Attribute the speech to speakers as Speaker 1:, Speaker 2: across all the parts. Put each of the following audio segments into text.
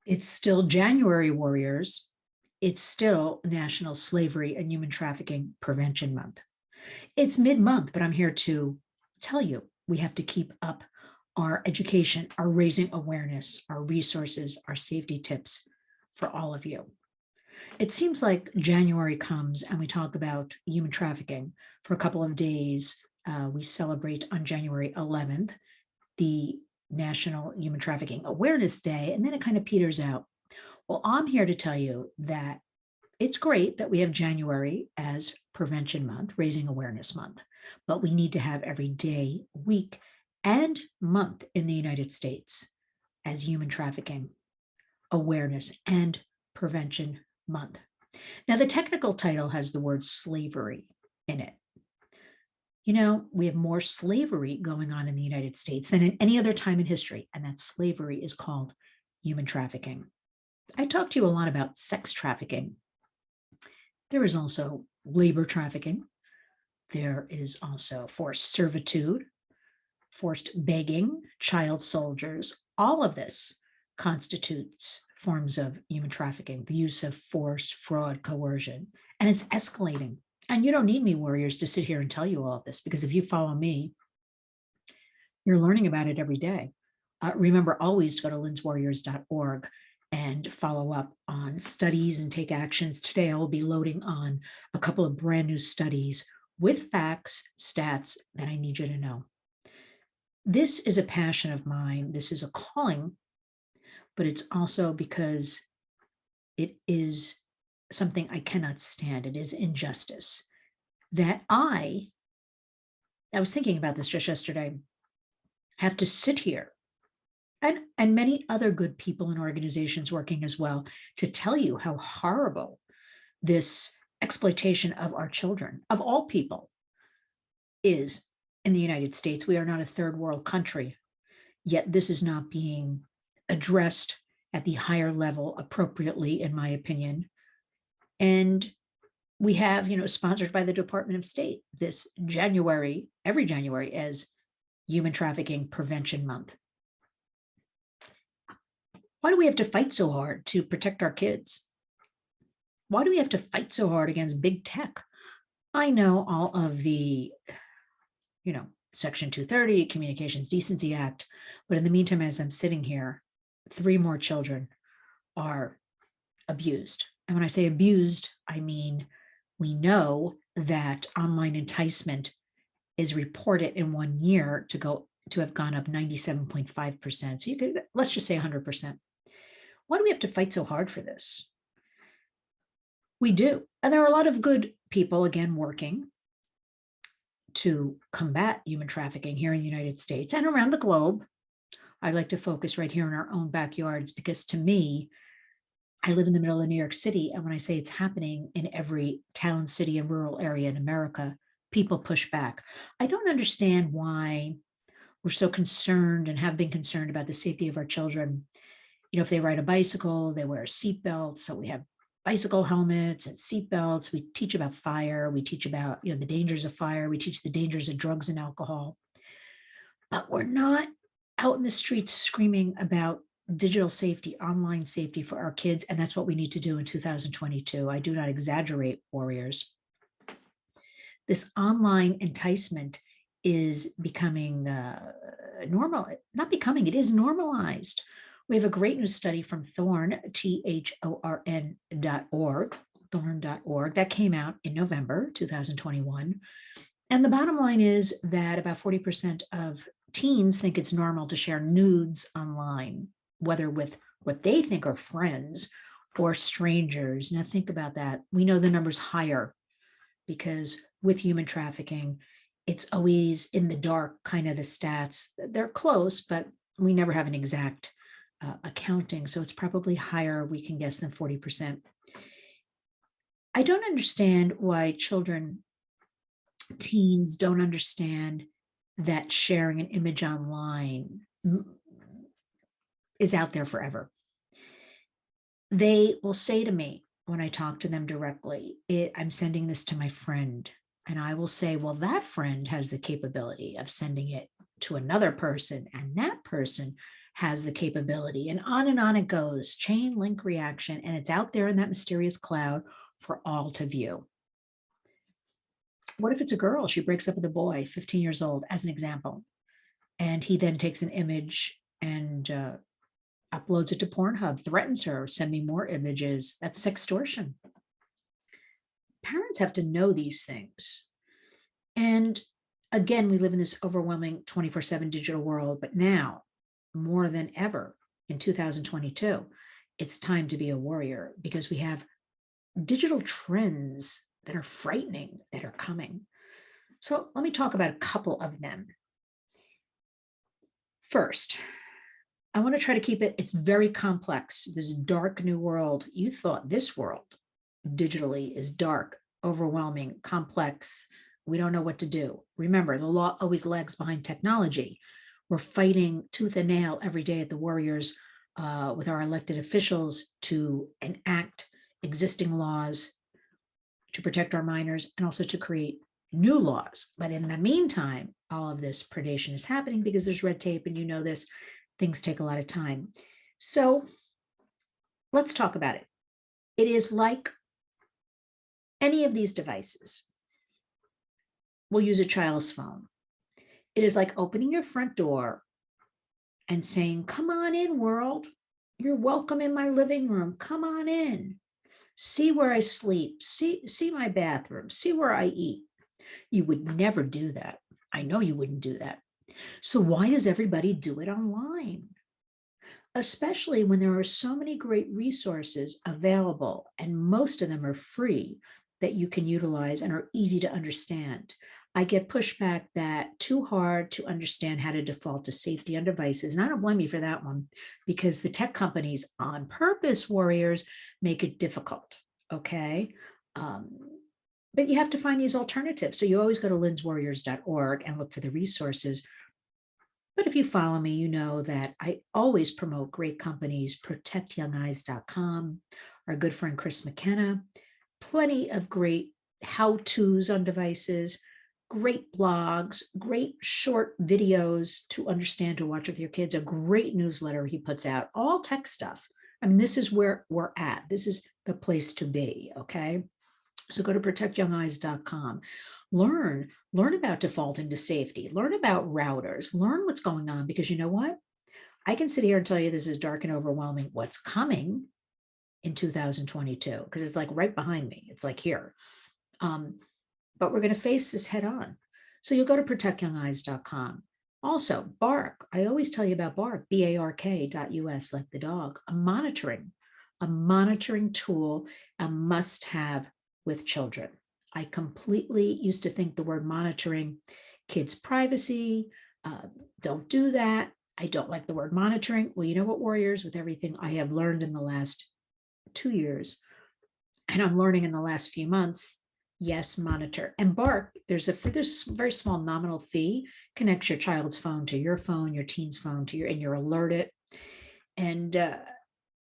Speaker 1: It's still January, warriors. It's still National Slavery and Human Trafficking Prevention Month. It's mid-month, but I'm here to tell you we have to keep up our education, our raising awareness, our resources, our safety tips for all of you. It seems like January comes and we talk about human trafficking for a couple of days. We celebrate on January 11th the National Human Trafficking Awareness Day, and then it kind of peters out. Well, I'm here to tell you that it's great that we have January as Prevention Month, Raising Awareness Month, but we need to have every day, week, and month in the United States as Human Trafficking Awareness and Prevention Month. Now, the technical title has the word slavery in it. You know, we have more slavery going on in the United States than at any other time in history, and that slavery is called human trafficking. I talked to you a lot about sex trafficking. There is also labor trafficking. There is also forced servitude, forced begging, child soldiers. All of this constitutes forms of human trafficking, the use of force, fraud, coercion, and it's escalating. And you don't need me, warriors, to sit here and tell you all of this, because if you follow me, you're learning about it every day. Remember always to go to linswarriors.org and follow up on studies and take actions. Today, I will be loading on a couple of brand new studies with facts, stats that I need you to know. This is a passion of mine. This is a calling, but it's also because it is something I cannot stand. It is injustice that I was thinking about this just yesterday, have to sit here and many other good people and organizations working as well to tell you how horrible this exploitation of our children, of all people, is in the United States. We are not a third world country, yet this is not being addressed at the higher level appropriately, in my opinion. And we have, sponsored by the Department of State, this January, every January, as Human Trafficking Prevention Month. Why do we have to fight so hard to protect our kids? Why do we have to fight so hard against big tech? I know all of the, Section 230, Communications Decency Act, but in the meantime, as I'm sitting here, 3 more children are abused. And when I say abused, I mean, we know that online enticement is reported in 1 year to have gone up 97.5%. So let's just say 100%. Why do we have to fight so hard for this? We do. And there are a lot of good people, again, working to combat human trafficking here in the United States and around the globe. I like to focus right here in our own backyards because, to me, I live in the middle of New York City, and when I say it's happening in every town, city, and rural area in America, people push back. I don't understand why we're so concerned and have been concerned about the safety of our children. If they ride a bicycle, they wear a seatbelt. So we have bicycle helmets and seatbelts. We teach about fire. We teach about, the dangers of fire. We teach the dangers of drugs and alcohol. But we're not out in the streets screaming about digital safety, online safety for our kids. And that's what we need to do in 2022. I do not exaggerate, warriors. This online enticement is becoming normal, not becoming, it is normalized. We have a great new study from Thorn, thorn.org, thorn.org, that came out in November 2021. And the bottom line is that about 40% of teens think it's normal to share nudes online, whether with what they think are friends or strangers. Now think about that. We know the number's higher because with human trafficking, it's always in the dark, kind of the stats. They're close, but we never have an exact accounting. So it's probably higher, we can guess, than 40%. I don't understand why teens don't understand that sharing an image online is out there forever. They will say to me when I talk to them directly, I'm sending this to my friend. And I will say, well, that friend has the capability of sending it to another person, and that person has the capability, and on it goes, chain link reaction, and it's out there in that mysterious cloud for all to view. What if it's a girl? She breaks up with a boy, 15 years old, as an example, and he then takes an image and uploads it to Pornhub, threatens her, send me more images. That's sextortion. Parents have to know these things. And again, we live in this overwhelming 24/7 digital world, but now more than ever in 2022, it's time to be a warrior because we have digital trends that are frightening that are coming. So let me talk about a couple of them. First, I want to try to keep it's very complex, this dark new world. You thought this world digitally is dark, overwhelming, complex. We don't know what to do. Remember, the law always lags behind technology. We're fighting tooth and nail every day at the Warriors with our elected officials to enact existing laws to protect our minors and also to create new laws. But in the meantime, all of this predation is happening because there's red tape, and you know this, things take a lot of time. So let's talk about it. It is like any of these devices. We'll use a child's phone. It is like opening your front door and saying, come on in, world. You're welcome in my living room. Come on in. See where I sleep. See my bathroom. See where I eat. You would never do that. I know you wouldn't do that. So why does everybody do it online? Especially when there are so many great resources available, and most of them are free that you can utilize and are easy to understand. I get pushback that too hard to understand how to default to safety on devices. And I don't blame you for that one, because the tech companies on purpose, warriors, make it difficult. Okay. But you have to find these alternatives. So you always go to linswarriors.org and look for the resources. But if you follow me, you know that I always promote great companies, protectyoungeyes.com, our good friend Chris McKenna, plenty of great how-tos on devices, great blogs, great short videos to understand, to watch with your kids, a great newsletter he puts out, all tech stuff. I mean, this is where we're at. This is the place to be, okay? So go to protectyoungeyes.com. Learn about defaulting to safety, learn about routers, learn what's going on, because you know what? I can sit here and tell you this is dark and overwhelming. What's coming in 2022, because it's like right behind me. It's like here. But we're going to face this head on. So you'll go to protectyoungeyes.com. Also, Bark. I always tell you about Bark, BARK.us, like the dog, a monitoring tool, a must-have with children. I completely used to think the word monitoring, kids' privacy, don't do that. I don't like the word monitoring. Well, you know what, warriors, with everything I have learned in the last 2 years, and I'm learning in the last few months, yes, monitor. And Bark, there's a very small nominal fee, connects your child's phone to your phone, your teen's phone to and you're alerted. And,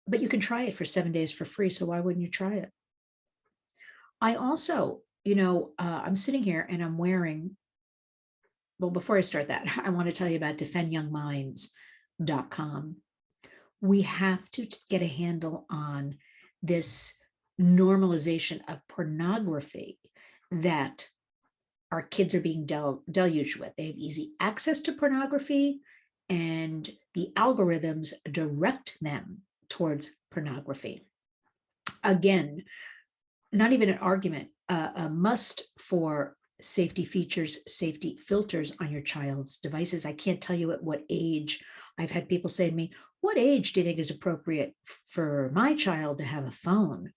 Speaker 1: but you can try it for 7 days for free. So why wouldn't you try it? I also, I'm sitting here and I'm wearing, well, before I start that, I want to tell you about defendyoungminds.com. We have to get a handle on this normalization of pornography that our kids are being deluged with. They have easy access to pornography, and the algorithms direct them towards pornography. Again, not even an argument, a must for safety features, safety filters on your child's devices. I can't tell you at what age. I've had people say to me, what age do you think is appropriate for my child to have a phone?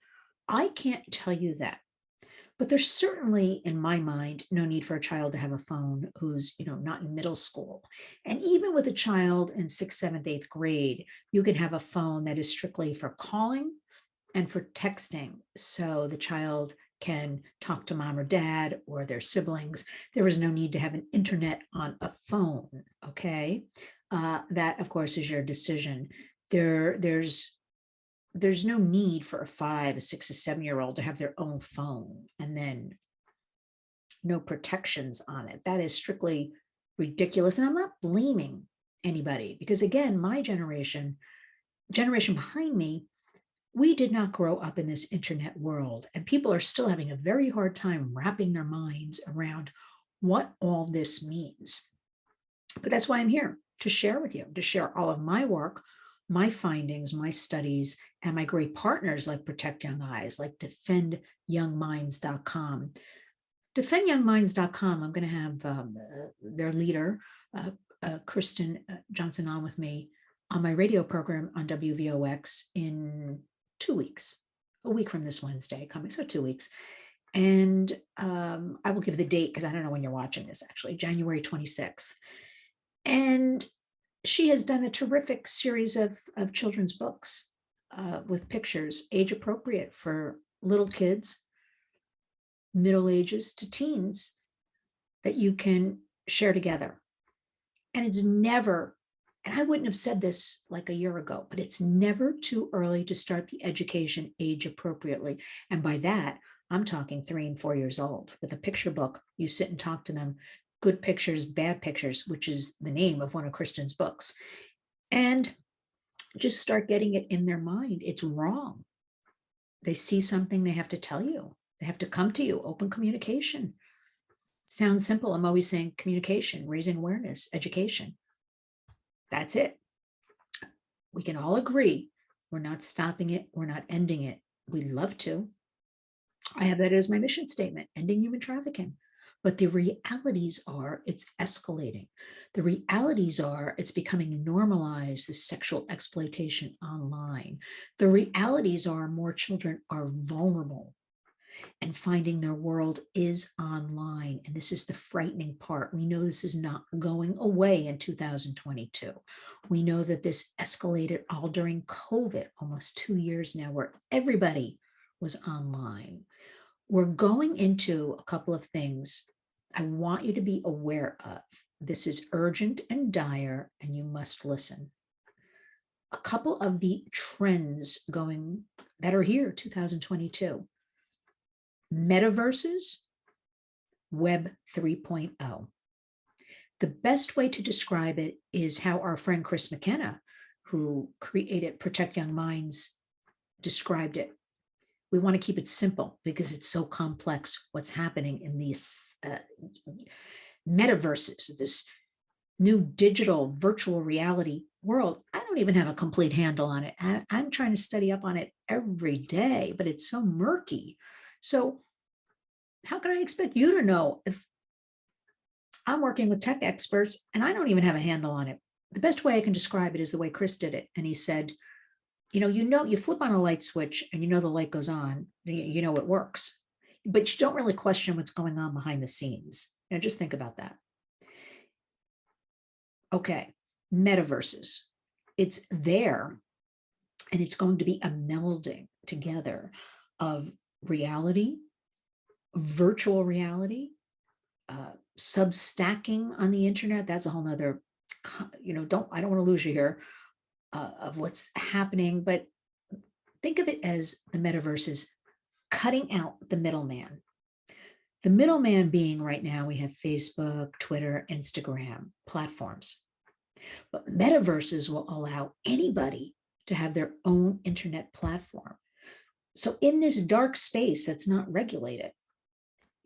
Speaker 1: I can't tell you that. But there's certainly, in my mind, no need for a child to have a phone who's, not in middle school. And even with a child in 6th, 7th, 8th grade, you can have a phone that is strictly for calling and for texting. So the child can talk to mom or dad or their siblings. There is no need to have an internet on a phone, okay? That, of course, is your decision. There's no need for a 5, a 6, a 7-year-old to have their own phone and then no protections on it. That is strictly ridiculous. And I'm not blaming anybody, because again, my generation behind me, we did not grow up in this internet world, and people are still having a very hard time wrapping their minds around what all this means. But that's why I'm here, to share with you, to share all of my work, my findings, my studies, and my great partners like Protect Young Eyes, like Youngminds.com. Youngminds.com, I'm going to have their leader, Kristen Johnson, on with me on my radio program on WVOX in 2 weeks, a week from this Wednesday coming, so 2 weeks. And I will give the date because I don't know when you're watching this, actually, January 26th. And she has done a terrific series of children's books with pictures, age appropriate for little kids, middle ages to teens, that you can share together. And it's never, and I wouldn't have said this like a year ago, but it's never too early to start the education age appropriately. And by that, I'm talking 3 and 4 years old. With a picture book, you sit and talk to them, good pictures, bad pictures, which is the name of one of Kristen's books. And just start getting it in their mind. It's wrong. They see something, they have to tell you. They have to come to you. Open communication. Sounds simple. I'm always saying communication, raising awareness, education. That's it. We can all agree we're not stopping it. We're not ending it. We'd love to. I have that as my mission statement, ending human trafficking. But the realities are it's escalating. The realities are it's becoming normalized, the sexual exploitation online. The realities are more children are vulnerable and finding their world is online. And this is the frightening part. We know this is not going away in 2022. We know that this escalated all during COVID, almost 2 years now, where everybody was online. We're going into a couple of things I want you to be aware of. This is urgent and dire, and you must listen. A couple of the trends going that are here, 2022. Metaverses, Web 3.0. The best way to describe it is how our friend Chris McKenna, who created Protect Young Minds, described it. We want to keep it simple because it's so complex what's happening in these metaverses, this new digital virtual reality world. I don't even have a complete handle on it. I'm trying to study up on it every day, but it's so murky. So how can I expect you to know if I'm working with tech experts and I don't even have a handle on it? The best way I can describe it is the way Chris did it. And he said, you flip on a light switch and the light goes on, it works, but you don't really question what's going on behind the scenes. Just think about that. Okay, metaverses. It's there, and it's going to be a melding together of reality, virtual reality, substacking on the internet. That's a whole nother, I don't want to lose you here. Of what's happening, but think of it as the metaverses cutting out the middleman. The middleman being right now, we have Facebook, Twitter, Instagram platforms. But metaverses will allow anybody to have their own internet platform. So in this dark space that's not regulated,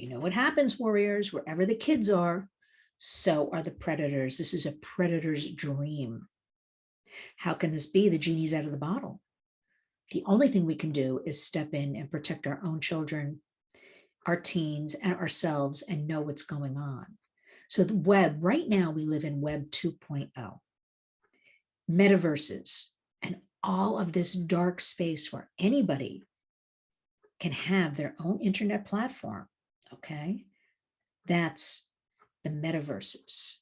Speaker 1: what happens, warriors? Wherever the kids are, so are the predators. This is a predator's dream. How can this be? The genie's out of the bottle. The only thing we can do is step in and protect our own children, our teens, and ourselves, and know what's going on. So the web, right now we live in Web 2.0. Metaverses and all of this dark space where anybody can have their own internet platform, okay? That's the metaverses.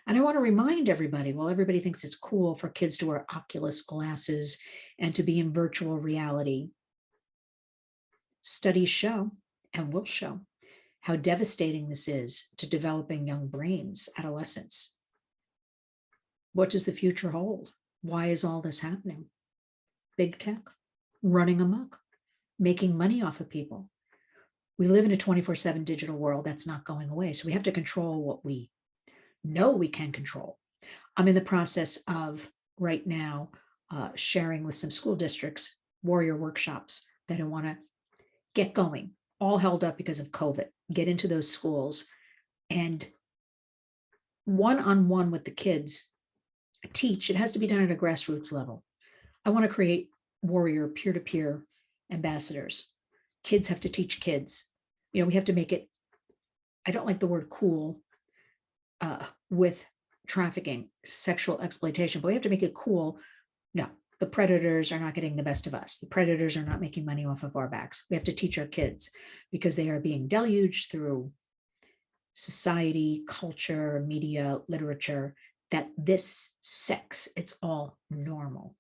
Speaker 1: And I want to remind everybody, while everybody thinks it's cool for kids to wear Oculus glasses and to be in virtual reality, studies show and will show how devastating this is to developing young brains, adolescents. What does the future hold? Why is all this happening? Big tech, running amok, making money off of people. We live in a 24/7 digital world that's not going away. So we have to control what we know we can control. I'm in the process of right now sharing with some school districts warrior workshops that I want to get going, all held up because of COVID, get into those schools and one-on-one with the kids teach. It has to be done at a grassroots level. I want to create warrior peer-to-peer ambassadors. Kids have to teach kids. We have to make it, I don't like the word cool with trafficking, sexual exploitation, but we have to make it cool. No, the predators are not getting the best of us. The predators are not making money off of our backs. We have to teach our kids because they are being deluged through society, culture, media, literature, that this sex, it's all normal,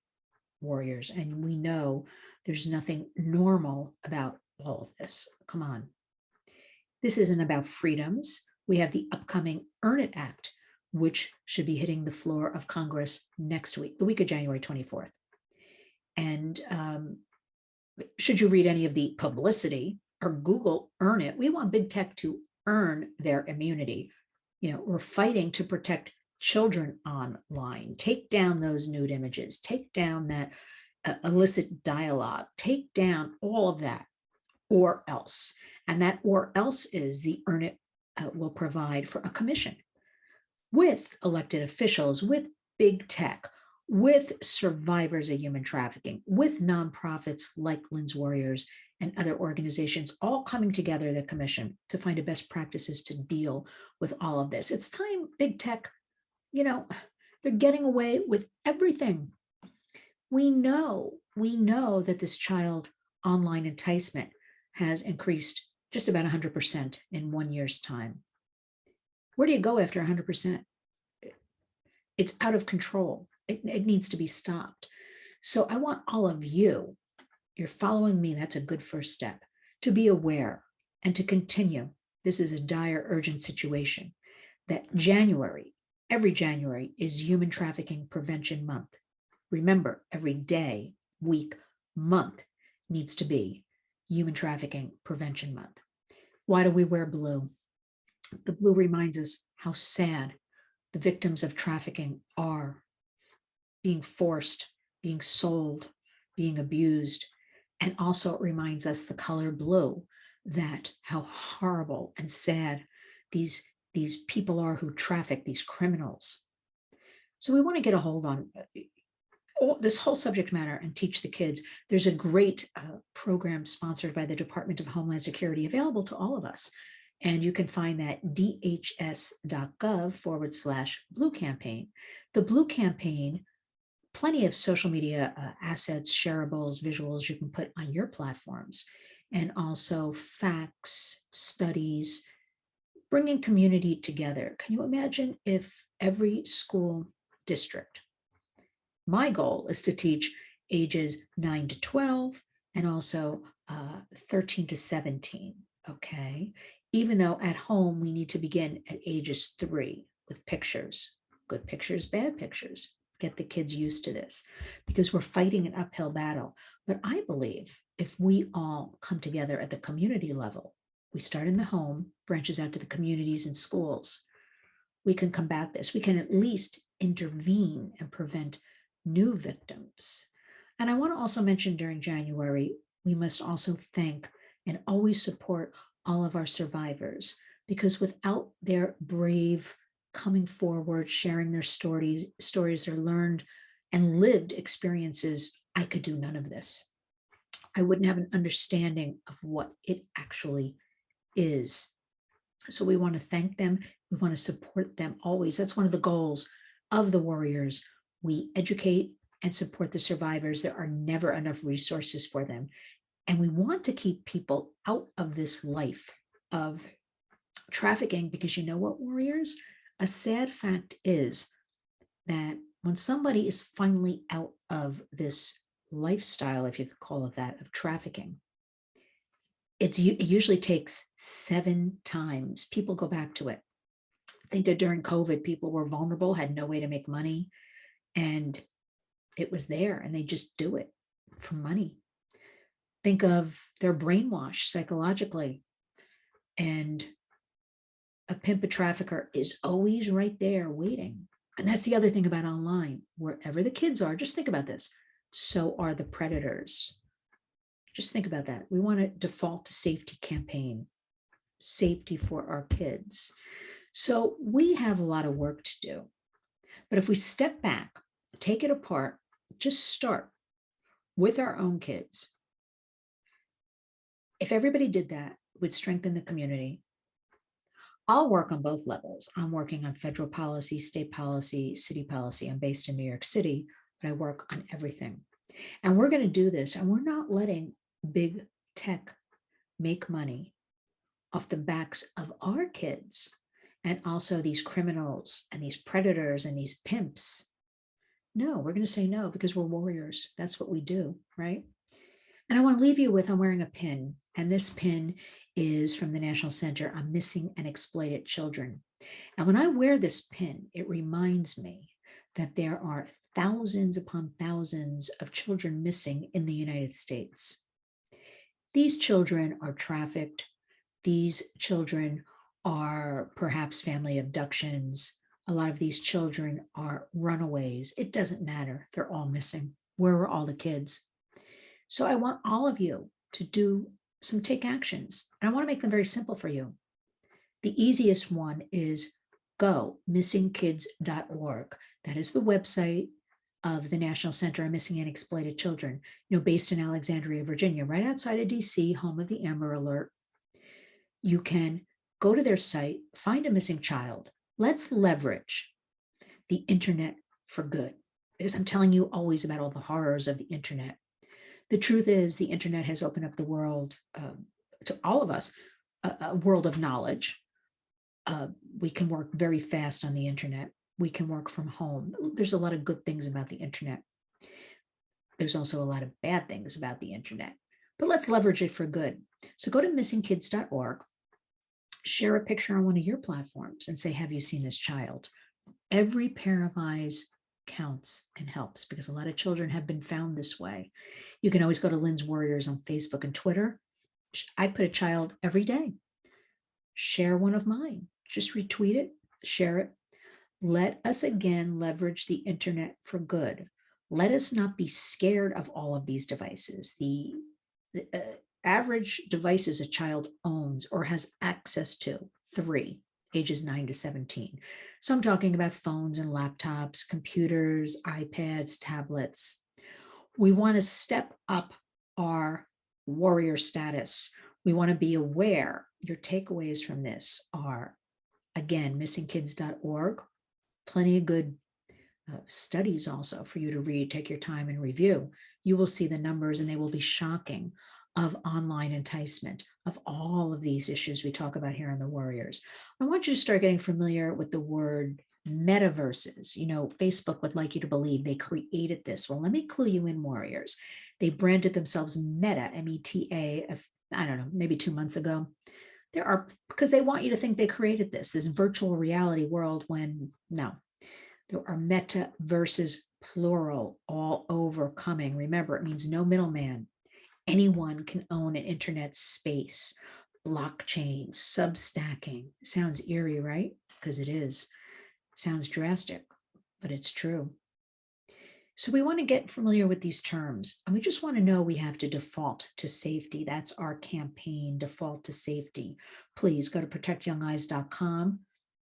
Speaker 1: warriors. And we know there's nothing normal about all of this. Come on. This isn't about freedoms. We have the upcoming Earn It Act, which should be hitting the floor of Congress next week, the week of January 24th. And should you read any of the publicity or Google Earn It, we want big tech to earn their immunity. We're fighting to protect children online, take down those nude images, take down that illicit dialogue, take down all of that, or else. And that or else is the Earn It will provide for a commission with elected officials, with big tech, with survivors of human trafficking, with nonprofits like Lynn's Warriors and other organizations all coming together, the commission, to find the best practices to deal with all of this. It's time, big tech, they're getting away with everything. We know that this child online enticement has increased just about 100% in 1 year's time. Where do you go after 100%? It's out of control. It needs to be stopped. So I want all of you, you're following me, that's a good first step, to be aware and to continue. This is a dire, urgent situation. That every January is Human Trafficking Prevention Month. Remember, every day, week, month needs to be Human Trafficking Prevention Month. Why do we wear blue? The blue reminds us how sad the victims of trafficking are, being forced, being sold, being abused. And also it reminds us, the color blue, that how horrible and sad these people are who traffic, these criminals. So we want to get a hold on this whole subject matter and teach the kids. There's a great program sponsored by the Department of Homeland Security available to all of us. And you can find that dhs.gov/Blue Campaign. The Blue Campaign, plenty of social media assets, shareables, visuals you can put on your platforms, and also facts, studies, bringing community together. Can you imagine if every school district, my goal is to teach ages 9 to 12 and also 13 to 17, okay? Even though at home we need to begin at ages 3 with pictures, good pictures, bad pictures. Get the kids used to this because we're fighting an uphill battle. But I believe if we all come together at the community level, we start in the home, branches out to the communities and schools, we can combat this. We can at least intervene and prevent new victims. And I want to also mention, during January, we must also thank and always support all of our survivors, because without their brave coming forward, sharing their stories, their learned and lived experiences, I could do none of this. I wouldn't have an understanding of what it actually is. So we want to thank them. We want to support them always. That's one of the goals of the Warriors. We educate and support the survivors. There are never enough resources for them. And we want to keep people out of this life of trafficking, because you know what, Warriors? A sad fact is that when somebody is finally out of this lifestyle, if you could call it that, of trafficking, it usually takes 7 times. People go back to it. Think that during COVID, people were vulnerable, had no way to make money, and it was there, and they just do it for money. Think of their brainwash psychologically, and a pimp, a trafficker is always right there waiting. And that's the other thing about online. Wherever the kids are, just think about this. So are the predators. Just think about that. We want to default to safety campaign, safety for our kids. So we have a lot of work to do. But if we step back, take it apart, just start with our own kids. If everybody did that, it would strengthen the community. I'll work on both levels. I'm working on federal policy, state policy, city policy. I'm based in New York City, but I work on everything. And we're going to do this, and we're not letting big tech make money off the backs of our kids and also these criminals and these predators and these pimps. No, we're going to say no because we're warriors. That's what we do, right? And I want to leave you with, I'm wearing a pin, and this pin is from the National Center on Missing and Exploited Children. And when I wear this pin, it reminds me that there are thousands upon thousands of children missing in the United States. These children are trafficked. These children are perhaps family abductions. A lot of these children are runaways. It doesn't matter. They're all missing. Where were all the kids? So I want all of you to do some take actions. And I want to make them very simple for you. The easiest one is go missingkids.org. That is the website of the National Center on Missing and Exploited Children, based in Alexandria, Virginia, right outside of DC, home of the Amber Alert. You can go to their site, find a missing child. Let's leverage the internet for good, because I'm telling you always about all the horrors of the internet. The truth is, the internet has opened up the world to all of us, a world of knowledge. We can work very fast on the internet. We can work from home. There's a lot of good things about the internet. There's also a lot of bad things about the internet, but let's leverage it for good. So go to missingkids.org, share a picture on one of your platforms and say, have you seen this child? Every pair of eyes counts and helps, because a lot of children have been found this way. You can always go to Lynn's Warriors on Facebook and Twitter. I put a child every day. Share one of mine. Just retweet it, share it. Let us again leverage the internet for good. Let us not be scared of all of these devices. The average devices a child owns or has access to, 3, ages 9 to 17. So I'm talking about phones and laptops, computers, iPads, tablets. We want to step up our warrior status. We want to be aware. Your takeaways from this are, again, missingkids.org. Plenty of good studies also for you to read. Take your time and review. You will see the numbers, and they will be shocking, of online enticement, of all of these issues we talk about here on the Warriors. I want you to start getting familiar with the word metaverses. Facebook would like you to believe they created this. Well, let me clue you in, Warriors. They branded themselves Meta, M-E-T-A, I don't know, maybe 2 months ago. Because they want you to think they created this virtual reality world, when no, there are metaverses, plural, all over coming. Remember, it means no middleman. Anyone can own an internet space. Blockchain, substacking. Sounds eerie, right? Because it is. Sounds drastic, but it's true. So we want to get familiar with these terms, and we just want to know we have to default to safety. That's our campaign, default to safety. Please go to protectyoungeyes.com.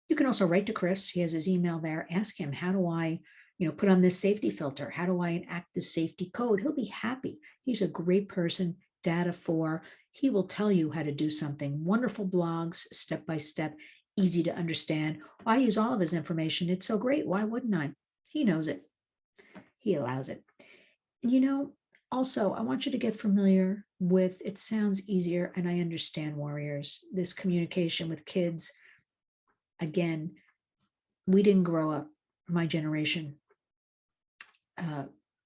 Speaker 1: You can also write to Chris. He has his email there. Ask him, how do I put on this safety filter? How do I enact this safety code? He'll be happy. He's a great person, data for. He will tell you how to do something. Wonderful blogs, step by step, easy to understand. I use all of his information. It's so great. Why wouldn't I? He knows it. He allows it. Also, I want you to get familiar with, it sounds easier, and I understand, Warriors, this communication with kids. Again, we didn't grow up, my generation,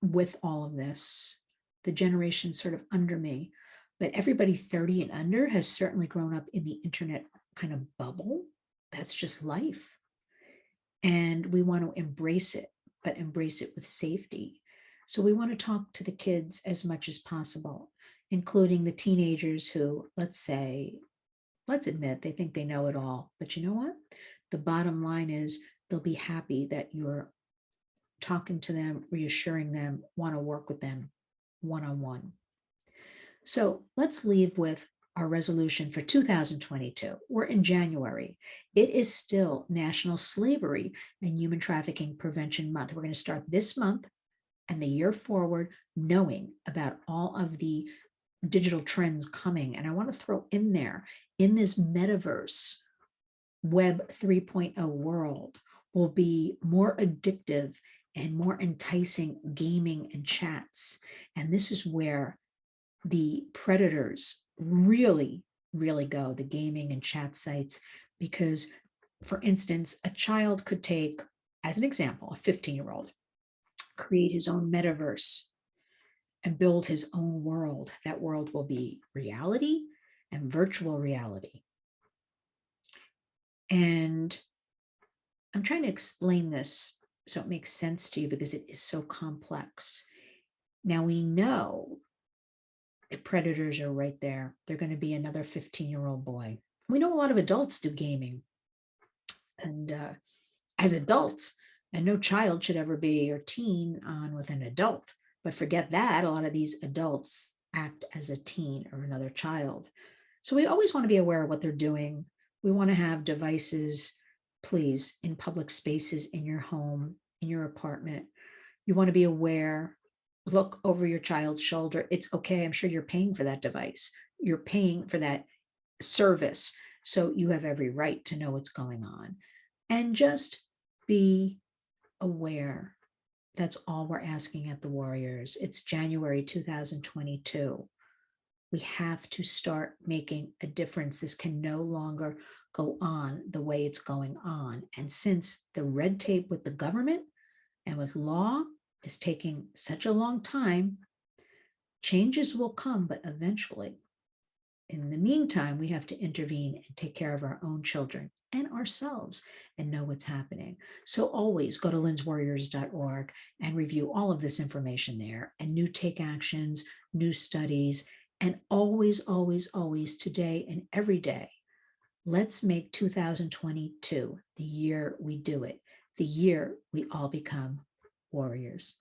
Speaker 1: with all of this. The generation sort of under me, but everybody 30 and under has certainly grown up in the internet kind of bubble. That's just life. And we want to embrace it, but embrace it with safety. So we want to talk to the kids as much as possible, including the teenagers who, let's admit, they think they know it all. But you know what? The bottom line is they'll be happy that you're talking to them, reassuring them, want to work with them one-on-one. So let's leave with our resolution for 2022. We're in January. It is still National Slavery and Human Trafficking Prevention Month. We're going to start this month and the year forward knowing about all of the digital trends coming. And I want to throw in there, in this metaverse, Web 3.0 world will be more addictive and more enticing gaming and chats. And this is where the predators really, really go, the gaming and chat sites, because, for instance, a child could take, as an example, a 15-year-old, create his own metaverse and build his own world. That world will be reality and virtual reality. And I'm trying to explain this so it makes sense to you because it is so complex. Now we know the predators are right there. They're going to be another 15-year-old boy. We know a lot of adults do gaming. And as adults, and no child should ever be, or teen, on with an adult. But forget that, a lot of these adults act as a teen or another child. So we always want to be aware of what they're doing. We want to have devices, please, in public spaces, in your home, in your apartment. You want to be aware. Look over your child's shoulder. It's okay. I'm sure you're paying for that device. You're paying for that service. So you have every right to know what's going on. And just be aware. That's all we're asking at the Warriors. It's January 2022. We have to start making a difference. This can no longer go on the way it's going on. And since the red tape with the government and with law is taking such a long time, changes will come, but eventually. In the meantime, we have to intervene and take care of our own children and ourselves and know what's happening. So always go to linswarriors.org and review all of this information there, and new take actions, new studies, and always, always, always, today and every day, let's make 2022 the year we do it, the year we all become warriors.